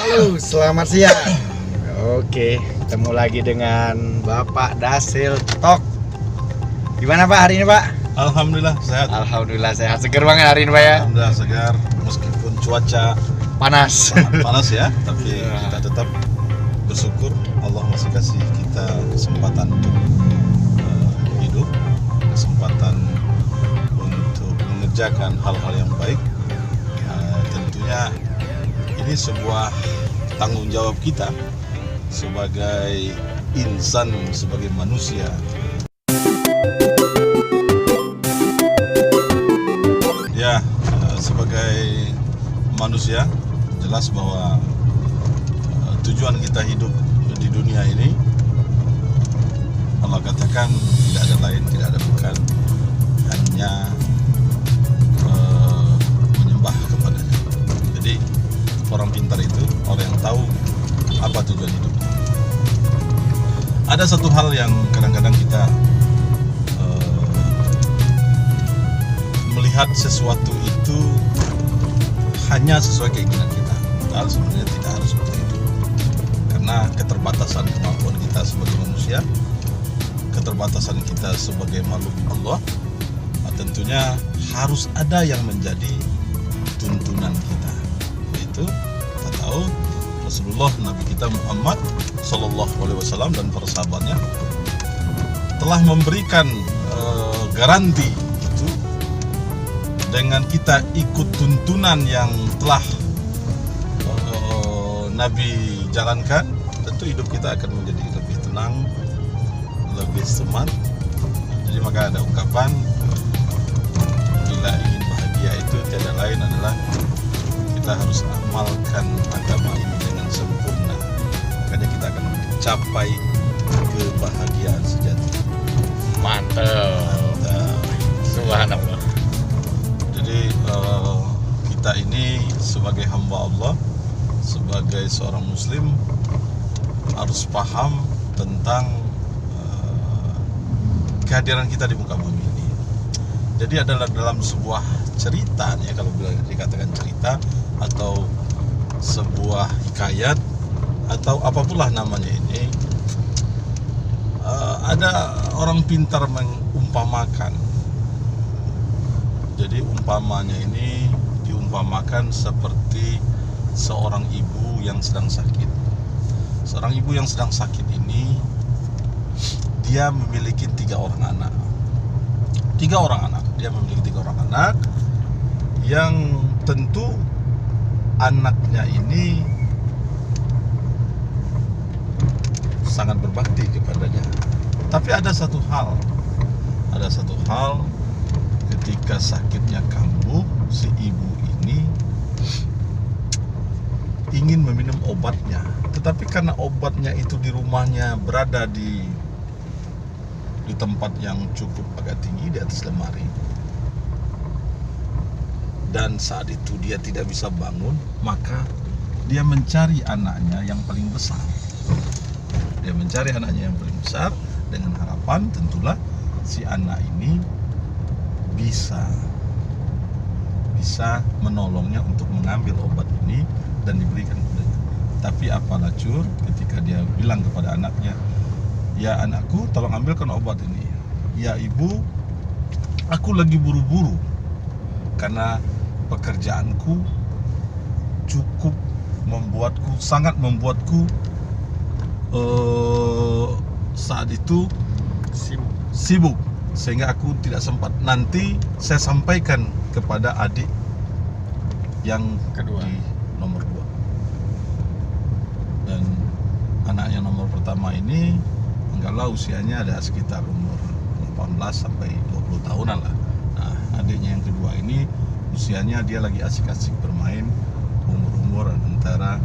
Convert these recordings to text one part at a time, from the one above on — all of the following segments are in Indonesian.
Halo, selamat siang. Oke, ketemu lagi dengan Bapak Dasil Tok. Gimana Pak hari ini Pak? Alhamdulillah sehat. Alhamdulillah sehat. Seger banget hari ini Pak ya? Alhamdulillah segar meskipun cuaca Panas. panas ya, tapi kita tetap bersyukur Allah masih kasih kita kesempatan untuk hidup, kesempatan untuk mengerjakan hal-hal yang baik. Tentunya ini sebuah tanggung jawab kita sebagai insan, sebagai manusia. Ya, sebagai manusia jelas bahwa tujuan kita hidup di dunia ini Allah katakan tidak ada lain, tidak ada bukan, hanya menyembah kepadanya. Jadi orang pintar itu orang yang tahu apa tujuan hidup. Ada satu hal yang kadang-kadang kita melihat sesuatu itu hanya sesuai keinginan kita. Padahal sebenarnya tidak harus seperti itu. Karena keterbatasan kemampuan kita sebagai manusia, keterbatasan kita sebagai makhluk Allah, tentunya harus ada yang menjadi tuntunan kita. Yaitu kita tahu Rasulullah Nabi kita Muhammad Sallallahu Alaihi Wasallam dan para sahabatnya telah memberikan garansi itu, dengan kita ikut tuntunan yang telah Nabi jalankan, tentu hidup kita akan menjadi lebih tenang, lebih semangat. Jadi maka ada ungkapan, bila ingin bahagia itu tiada lain adalah kita harus amalkan agama ini dengan sempurna. Makanya kita akan mencapai kebahagiaan sejati. Mantap. Subhanallah. Jadi kita ini sebagai hamba Allah, sebagai seorang muslim harus paham tentang kehadiran kita di muka bumi ini. Jadi adalah dalam sebuah cerita ya, kalau dikatakan cerita atau sebuah hikayat atau apapunlah namanya ini, ada orang pintar mengumpamakan. Jadi umpamanya ini diumpamakan seperti seorang ibu yang sedang sakit. Seorang ibu yang sedang sakit ini, dia memiliki 3 orang anak. 3 orang anak. Dia memiliki 3 orang anak yang tentu anaknya ini sangat berbakti kepadanya. Tapi ada satu hal ketika sakitnya kambuh, si ibu ini ingin meminum obatnya, tetapi karena obatnya itu di rumahnya berada di tempat yang cukup agak tinggi, di atas lemari, dan saat itu dia tidak bisa bangun, maka dia mencari anaknya yang paling besar. Dia mencari anaknya yang paling besar dengan harapan tentulah si anak ini bisa menolongnya untuk mengambil obat ini dan diberikan kepadanya. Tapi apalah cur, ketika dia bilang kepada anaknya, "Ya anakku, tolong ambilkan obat ini." "Ya ibu, aku lagi buru-buru karena pekerjaanku sangat membuatku saat itu sibuk sehingga aku tidak sempat. Nanti saya sampaikan kepada adik yang kedua, di nomor 2." Dan anak yang nomor pertama ini anggaplah usianya ada sekitar umur 18 sampai 20 tahunan lah. Nah, adiknya yang kedua ini usianya dia lagi asik-asik bermain, umur antara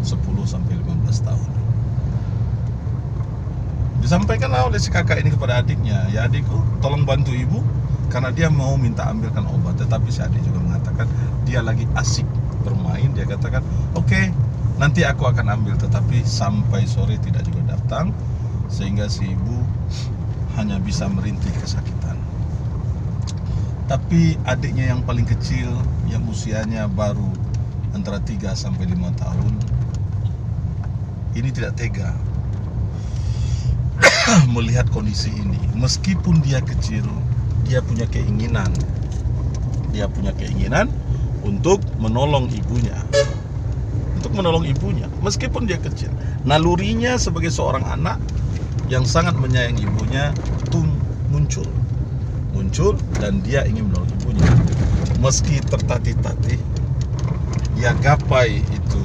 10 sampai 15 tahun. Disampaikanlah oleh si kakak ini kepada adiknya, "Ya adikku, tolong bantu ibu karena dia mau minta ambilkan obat." Tetapi si adik juga mengatakan dia lagi asik bermain. Dia katakan, "Oke, nanti aku akan ambil." Tetapi sampai sore tidak juga datang, sehingga si ibu hanya bisa merintih kesakitan. Tapi adiknya yang paling kecil, yang usianya baru antara 3 sampai 5 tahun, ini tidak tega melihat kondisi ini. Meskipun dia kecil, dia punya keinginan untuk menolong ibunya, meskipun dia kecil. Nalurinya sebagai seorang anak yang sangat menyayangi ibunya itu muncul dan dia ingin menolong ibunya. Meski tertatih-tatih, dia gapai itu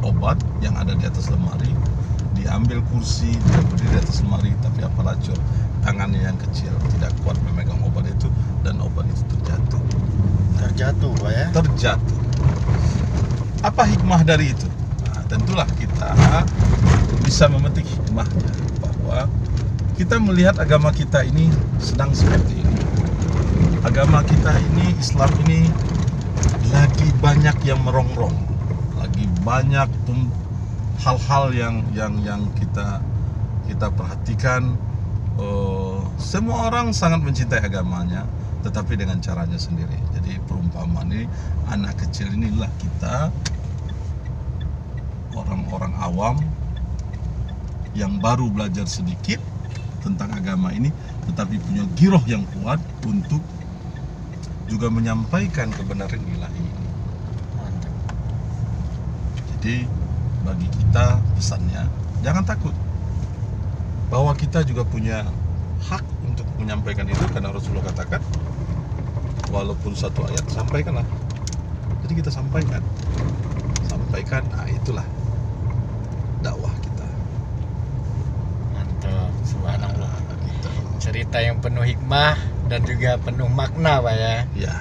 obat yang ada di atas lemari, diambil kursi, dia berdiri di atas lemari, tapi apa lacur, tangannya yang kecil tidak kuat memegang obat itu, dan obat itu terjatuh, Pak ya. terjatuh. Apa hikmah dari itu? Nah, tentulah kita bisa memetik hikmahnya, bahwa kita melihat agama kita ini sedang seperti ini. Agama kita ini, Islam ini, lagi banyak yang merongrong, lagi banyak hal-hal yang kita perhatikan. Semua orang sangat mencintai agamanya, tetapi dengan caranya sendiri. Jadi perumpamaan ini, anak kecil inilah kita, orang-orang awam yang baru belajar sedikit tentang agama ini, tetapi punya giroh yang kuat untuk juga menyampaikan kebenaran ilahi ini. Mantap. Jadi bagi kita pesannya, jangan takut bahwa kita juga punya hak untuk menyampaikan itu, karena Rasulullah katakan, walaupun satu ayat sampaikanlah. Jadi kita sampaikan, nah itulah dakwah kita. Mantap, subhanallah. Gitu. Cerita yang penuh hikmah dan juga penuh makna, Pak ya. Ya,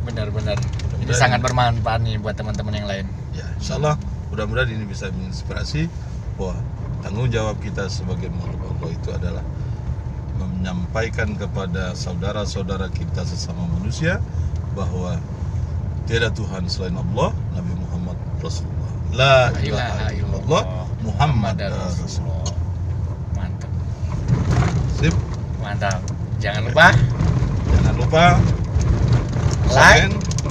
Benar-benar. Ini Mudah-mudahan sangat bermanfaat nih buat teman-teman yang lain. ya, insyaallah mudah-mudahan ini bisa menginspirasi bahwa tanggung jawab kita sebagai makhluk Allah itu adalah menyampaikan kepada saudara-saudara kita sesama manusia bahwa tiada Tuhan selain Allah, Nabi Muhammad Rasulullah. La ilaha illallah Muhammad Rasulullah. Mantap. Sip. Mantap. Jangan lupa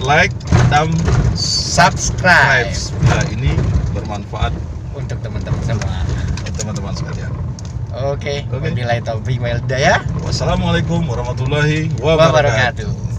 like dan subscribe Nah, ini bermanfaat untuk teman-teman semua. teman-teman sekalian. Oke. Oke. Wabillahi taufiq wal hidayah. Wassalamualaikum warahmatullahi Wabarakatuh.